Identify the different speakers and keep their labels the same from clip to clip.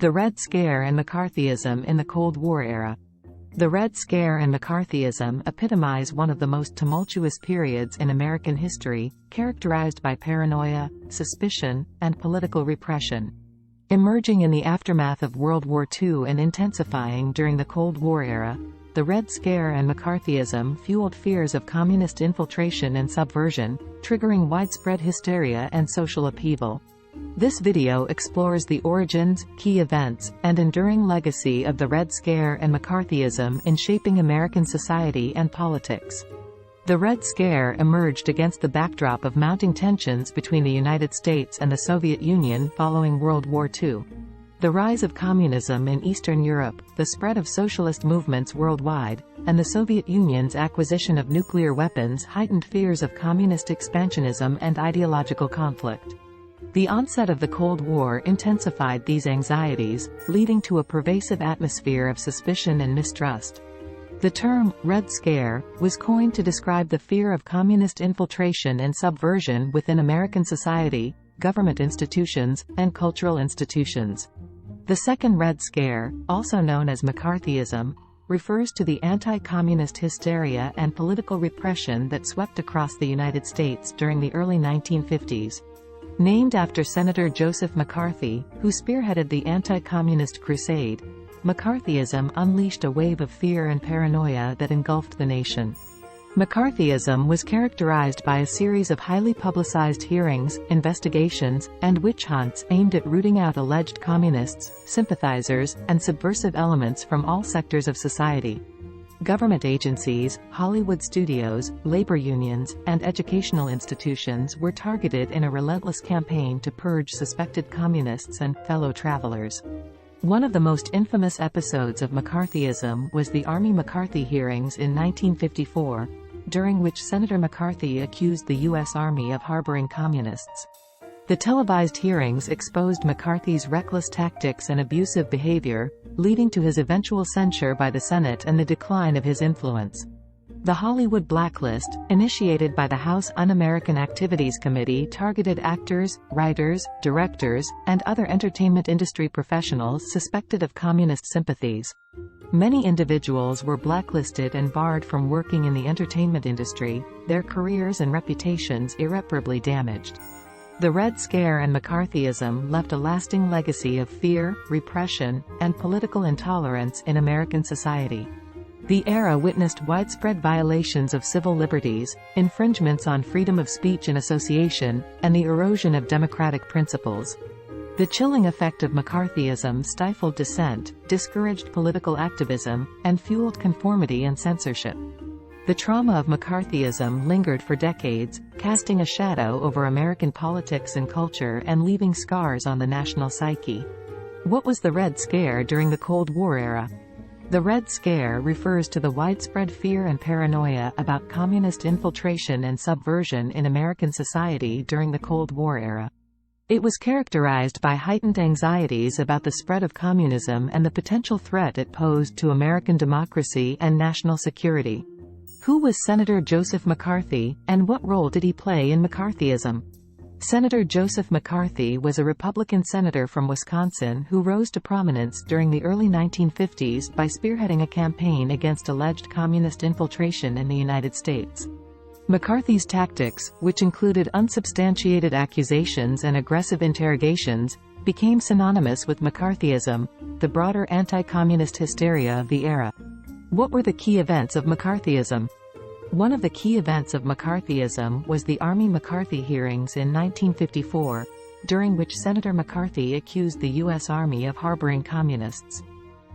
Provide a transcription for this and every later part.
Speaker 1: The Red Scare and McCarthyism in the Cold War era. The Red Scare and McCarthyism epitomize one of the most tumultuous periods in American history, characterized by paranoia, suspicion, and political repression. Emerging in the aftermath of World War II and intensifying during the Cold War era, the Red Scare and McCarthyism fueled fears of communist infiltration and subversion, triggering widespread hysteria and social upheaval. This video explores the origins, key events, and enduring legacy of the Red Scare and McCarthyism in shaping American society and politics. The Red Scare emerged against the backdrop of mounting tensions between the United States and the Soviet Union following World War II. The rise of communism in Eastern Europe, the spread of socialist movements worldwide, and the Soviet Union's acquisition of nuclear weapons heightened fears of communist expansionism and ideological conflict. The onset of the Cold War intensified these anxieties, leading to a pervasive atmosphere of suspicion and mistrust. The term, Red Scare, was coined to describe the fear of communist infiltration and subversion within American society, government institutions, and cultural institutions. The second Red Scare, also known as McCarthyism, refers to the anti-communist hysteria and political repression that swept across the United States during the early 1950s. Named after Senator Joseph McCarthy, who spearheaded the anti-communist crusade, McCarthyism unleashed a wave of fear and paranoia that engulfed the nation. McCarthyism was characterized by a series of highly publicized hearings, investigations, and witch hunts aimed at rooting out alleged communists, sympathizers, and subversive elements from all sectors of society. Government agencies, Hollywood studios, labor unions, and educational institutions were targeted in a relentless campaign to purge suspected communists and fellow travelers. One of the most infamous episodes of McCarthyism was the Army McCarthy hearings in 1954, during which Senator McCarthy accused the U.S. Army of harboring communists. The televised hearings exposed McCarthy's reckless tactics and abusive behavior, leading to his eventual censure by the Senate and the decline of his influence. The Hollywood blacklist, initiated by the House Un-American Activities Committee, targeted actors, writers, directors, and other entertainment industry professionals suspected of communist sympathies. Many individuals were blacklisted and barred from working in the entertainment industry, their careers and reputations irreparably damaged. The Red Scare and McCarthyism left a lasting legacy of fear, repression, and political intolerance in American society. The era witnessed widespread violations of civil liberties, infringements on freedom of speech and association, and the erosion of democratic principles. The chilling effect of McCarthyism stifled dissent, discouraged political activism, and fueled conformity and censorship. The trauma of McCarthyism lingered for decades, casting a shadow over American politics and culture and leaving scars on the national psyche. What was the Red Scare during the Cold War era? The Red Scare refers to the widespread fear and paranoia about communist infiltration and subversion in American society during the Cold War era. It was characterized by heightened anxieties about the spread of communism and the potential threat it posed to American democracy and national security. Who was Senator Joseph McCarthy, and what role did he play in McCarthyism? Senator Joseph McCarthy was a Republican senator from Wisconsin who rose to prominence during the early 1950s by spearheading a campaign against alleged communist infiltration in the United States. McCarthy's tactics, which included unsubstantiated accusations and aggressive interrogations, became synonymous with McCarthyism, the broader anti-communist hysteria of the era. What were the key events of McCarthyism? One of the key events of McCarthyism was the Army McCarthy hearings in 1954, during which Senator McCarthy accused the U.S. Army of harboring communists.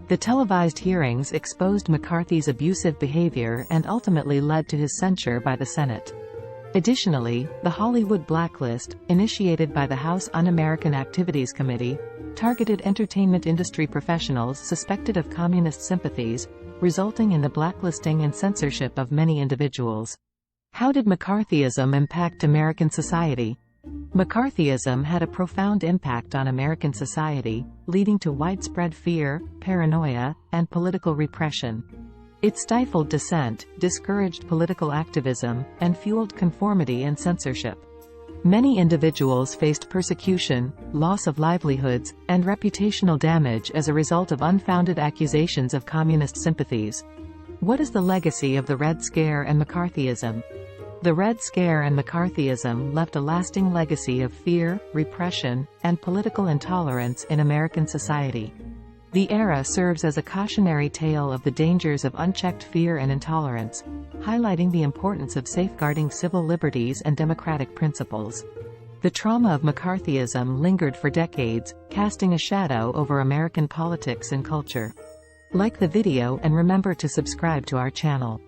Speaker 1: The televised hearings exposed McCarthy's abusive behavior and ultimately led to his censure by the Senate. Additionally, the Hollywood blacklist, initiated by the House Un-American Activities Committee, targeted entertainment industry professionals suspected of communist sympathies, resulting in the blacklisting and censorship of many individuals. How did McCarthyism impact American society? McCarthyism had a profound impact on American society, leading to widespread fear, paranoia, and political repression. It stifled dissent, discouraged political activism, and fueled conformity and censorship. Many individuals faced persecution, loss of livelihoods, and reputational damage as a result of unfounded accusations of communist sympathies. What is the legacy of the Red Scare and McCarthyism? The Red Scare and McCarthyism left a lasting legacy of fear, repression, and political intolerance in American society. The era serves as a cautionary tale of the dangers of unchecked fear and intolerance, highlighting the importance of safeguarding civil liberties and democratic principles. The trauma of McCarthyism lingered for decades, casting a shadow over American politics and culture. Like the video and remember to subscribe to our channel.